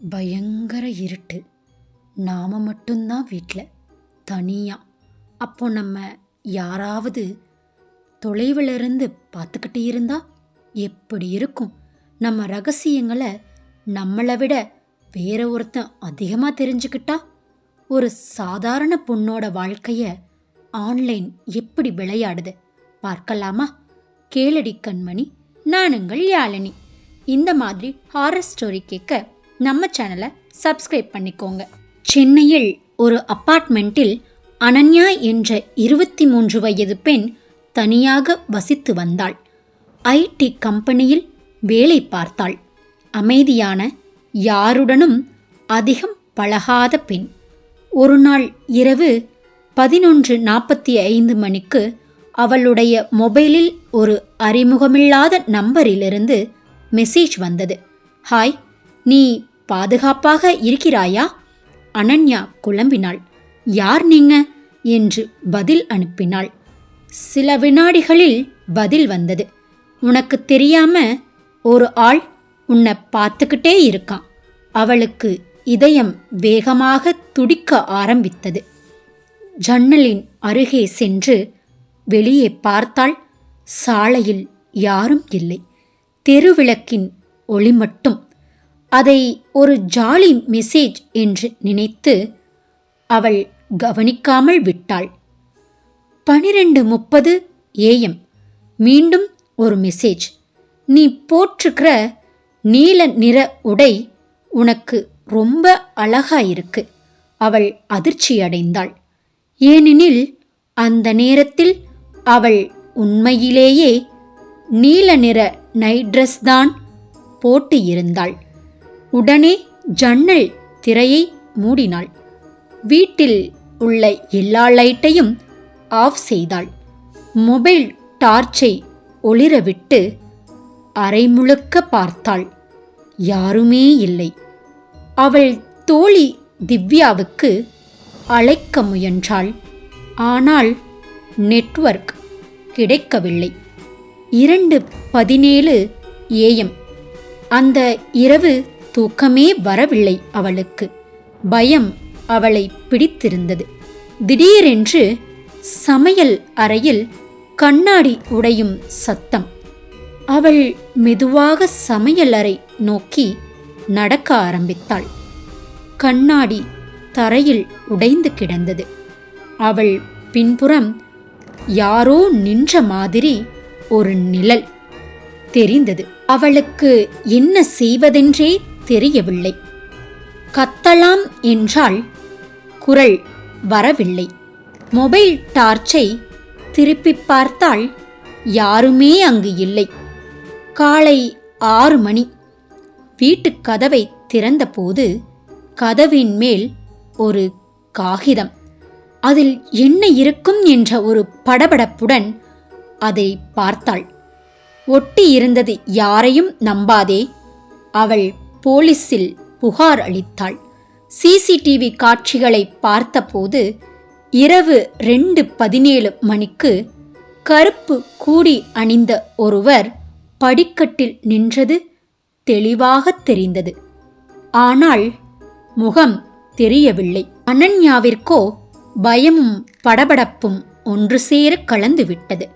பயங்கர இருட்டு. நாம மட்டும்தான் வீட்டில் தனியா. அப்போ நம்ம யாராவது தொலைவில் இருந்து பார்த்துக்கிட்டு இருந்தா எப்படி இருக்கும்? நம்ம ரகசியங்களை நம்மளை விட வேற ஒருத்தன் அதிகமாக தெரிஞ்சுக்கிட்டா? ஒரு சாதாரண பொண்ணோட வாழ்க்கைய ஆன்லைன் எப்படி விளையாடுது பார்க்கலாமா? கேளடி கண்மணி, நானுங்கள் யாழினி. இந்த மாதிரி ஹாரர் ஸ்டோரி கேட்க நம்ம சேனலை சப்ஸ்கிரைப் பண்ணிக்கோங்க. சென்னையில் ஒரு அப்பார்ட்மெண்ட்டில் அனன்யா என்ற 23 வயது பெண் தனியாக வசித்து வந்தாள். ஐடி கம்பெனியில் வேலை பார்த்தாள். அமைதியான, யாருடனும் அதிகம் பழகாத பெண். ஒரு நாள் இரவு 11:45 மணிக்கு அவளுடைய மொபைலில் ஒரு அறிமுகமில்லாத நம்பரிலிருந்து மெசேஜ் வந்தது. ஹாய், நீ பாதுகாப்பாக இருக்கிறாயா? அனன்யா குழம்பினாள். யார் நீங்க என்று பதில் அனுப்பினாள். சில வினாடிகளில் பதில் வந்தது. உனக்கு தெரியாம ஒரு ஆள் உன்னை பார்த்துக்கிட்டே இருக்கான். அவளுக்கு இதயம் வேகமாக துடிக்க ஆரம்பித்தது. ஜன்னலின் அருகே சென்று வெளியே பார்த்தாள். சாலையில் யாரும் இல்லை. தெருவிளக்கின் ஒளி மட்டும். அதை ஒரு ஜாலி மெசேஜ் என்று நினைத்து அவள் கவனிக்காமல் விட்டாள். 12:30 AM மீண்டும் ஒரு மெசேஜ். நீ போட்டிருக்கிற நீல நிற உடை உனக்கு ரொம்ப அழகாயிருக்கு. அவள் அதிர்ச்சியடைந்தாள். ஏனெனில் அந்த நேரத்தில் அவள் உண்மையிலேயே நீல நிற நைட் ட்ரெஸ் தான் போட்டு இருந்தாள். உடனே ஜன்னல் திரையை மூடினாள். வீட்டில் உள்ள எல்லா லைட்டையும் ஆஃப் செய்தாள். மொபைல் டார்ச்சை ஒளிரவிட்டு அரை முழுக்க பார்த்தாள். யாருமே இல்லை. அவள் தோழி திவ்யாவுக்கு அழைக்க முயன்றாள். ஆனால் நெட்வொர்க் கிடைக்கவில்லை. 2:17 AM. அந்த இரவு தூக்கமே வரவில்லை அவளுக்கு. பயம் அவளை பிடித்திருந்தது. திடீரென்று சமையல் அறையில் கண்ணாடி உடையும் சத்தம். அவள் மெதுவாக சமையலறை நோக்கி நடக்க ஆரம்பித்தாள். கண்ணாடி தரையில் உடைந்து கிடந்தது. அவள் பின்புறம் யாரோ நின்ற மாதிரி ஒரு நிழல் தெரிந்தது. அவளுக்கு என்ன செய்வதென்றே தெரியவில்லை. கத்தலாம் என்றால் குரல் வரவில்லை. மொபைல் டார்ச்சை திருப்பி பார்த்தால் யாருமே அங்கு இல்லை. காலை 6 மணி. வீட்டு கதவை திறந்தபோது கதவின் மேல் ஒரு காகிதம். அதில் என்ன இருக்கும் என்ற ஒரு படபடப்புடன் அதை பார்த்தாள். ஒட்டி இருந்தது யாரையும் நம்பாதே. அவள் போலீஸில் புகார் அளித்தாள். சிசிடிவி காட்சிகளை பார்த்தபோது இரவு 2:17 மணிக்கு கருப்பு கூடி அணிந்த ஒருவர் படிக்கட்டில் நின்றது தெளிவாக தெரிந்தது. ஆனால் முகம் தெரியவில்லை. அனன்யாவிற்கோ பயமும் படபடப்பும் ஒன்று சேர கலந்துவிட்டது.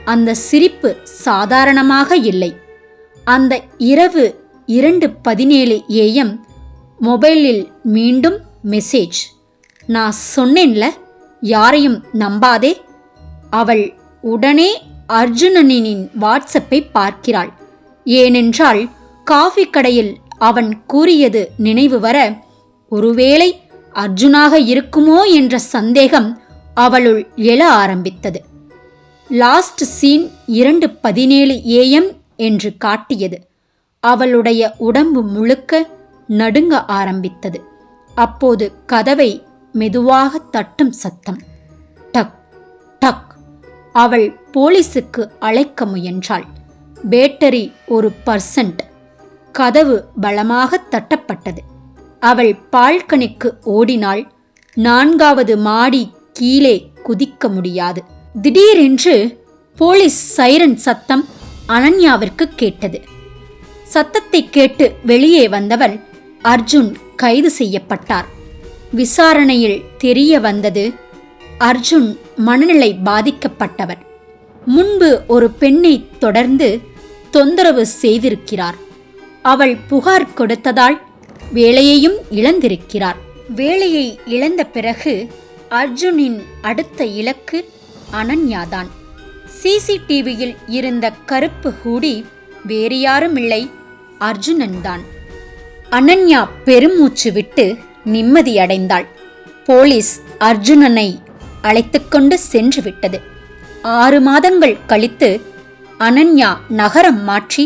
அந்த சிரிப்பு சாதாரணமாக இல்லை. அந்த இரவு 2:17 AM மொபைலில் மீண்டும் மெசேஜ். நான் சொன்னேன்ல, யாரையும் நம்பாதே. அவள் உடனே அர்ஜுனனின் வாட்ஸ்அப்பை பார்க்கிறாள். ஏனென்றால் காஃபி கடையில் அவன் கூறியது நினைவு வர, ஒருவேளை அர்ஜுனாக இருக்குமோ என்ற சந்தேகம் அவளுள் எழ ஆரம்பித்தது. லாஸ்ட் சீன் 2:17 AM என்று காட்டியது. அவளுடைய உடம்பு முழுக்க நடுங்க ஆரம்பித்தது. அப்போது கதவை மெதுவாக தட்டும் சத்தம். டக் டக். அவள் போலீசுக்கு அழைக்க முயன்றாள். பேட்டரி 1%. கதவு பலமாக தட்டப்பட்டது. அவள் பால்கனிக்கு ஓடினாள். 4வது மாடி கீழே குதிக்க முடியாது. திடீரென்று போலீஸ் சைரன் சத்தம் அனன்யாவிற்கு கேட்டது. சத்தத்தை கேட்டு வெளியே வந்தவள், அர்ஜுன் கைது செய்யப்பட்டார். விசாரணையில் தெரிய வந்தது, அர்ஜுன் மனநிலை பாதிக்கப்பட்டவர். முன்பு ஒரு பெண்ணை தொடர்ந்து தொந்தரவு செய்திருக்கிறார். அவள் புகார் கொடுத்ததால் வேலையையும் இழந்திருக்கிறார். வேலையை இழந்த பிறகு அர்ஜுனின் அடுத்த இலக்கு அனன்யாதான். சிசிடிவியில் இருந்த கருப்பு ஹூடி வேறு யாரும் இல்லை, அர்ஜுனன்தான். அனன்யா பெருமூச்சு விட்டு நிம்மதியடைந்தாள். போலீஸ் அர்ஜுனனை அழைத்துக்கொண்டு சென்று விட்டது. 6 மாதங்கள் கழித்து அனன்யா நகரம் மாற்றி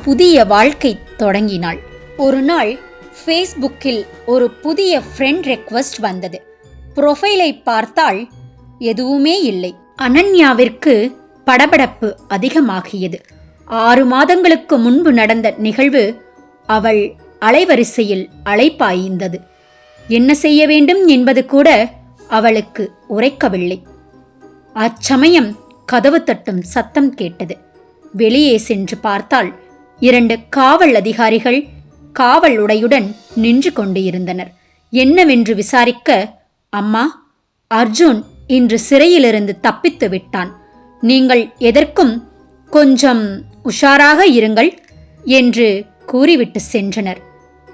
புதிய வாழ்க்கை தொடங்கினாள். ஒரு நாள் ஃபேஸ்புக்கில் ஒரு புதிய ஃப்ரெண்ட் ரெக்வெஸ்ட் வந்தது. ப்ரொஃபைலை பார்த்தால் எதுவுமே இல்லை. அனன்யாவிற்கு படபடப்பு அதிகமாகியது. 6 மாதங்களுக்கு முன்பு நடந்த நிகழ்வு அவள் அலைவரிசையில் அலைப்பாய்ந்தது. என்ன செய்ய வேண்டும் என்பது கூட அவளுக்கு உரைக்கவில்லை. அச்சமயம் கதவு தட்டும் சத்தம் கேட்டது. வெளியே சென்று பார்த்தால் 2 காவல் அதிகாரிகள் காவல் உடையுடன் நின்று கொண்டு இருந்தனர். என்னவென்று விசாரிக்க, அம்மா, அர்ஜுன் இன்று சிறையிலிருந்து தப்பித்து விட்டான். நீங்கள் எதற்கும் கொஞ்சம் உஷாராக இருங்கள் என்று கூறிவிட்டு சென்றனர்.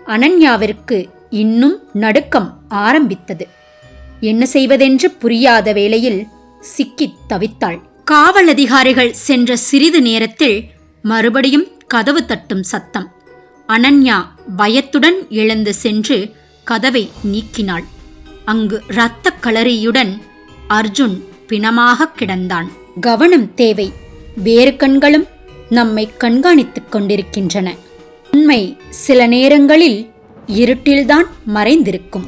அனன்யாவிற்கு இன்னும் நடுக்கம் ஆரம்பித்தது. என்ன செய்வதென்று புரியாத வேளையில் சிக்கித் தவித்தாள். காவல் அதிகாரிகள் சென்ற சிறிது நேரத்தில் மறுபடியும் கதவு தட்டும் சத்தம். அனன்யா பயத்துடன் எழுந்து சென்று கதவை நீக்கினாள். அங்கு இரத்த களரியுடன் அர்ஜுன் பிணமாக கிடந்தான். கவனம் தேவை. வேறு கண்களும் நம்மை கண்காணித்துக் கொண்டிருக்கின்றன. உண்மை சில நேரங்களில் இருட்டில்தான் மறைந்திருக்கும்.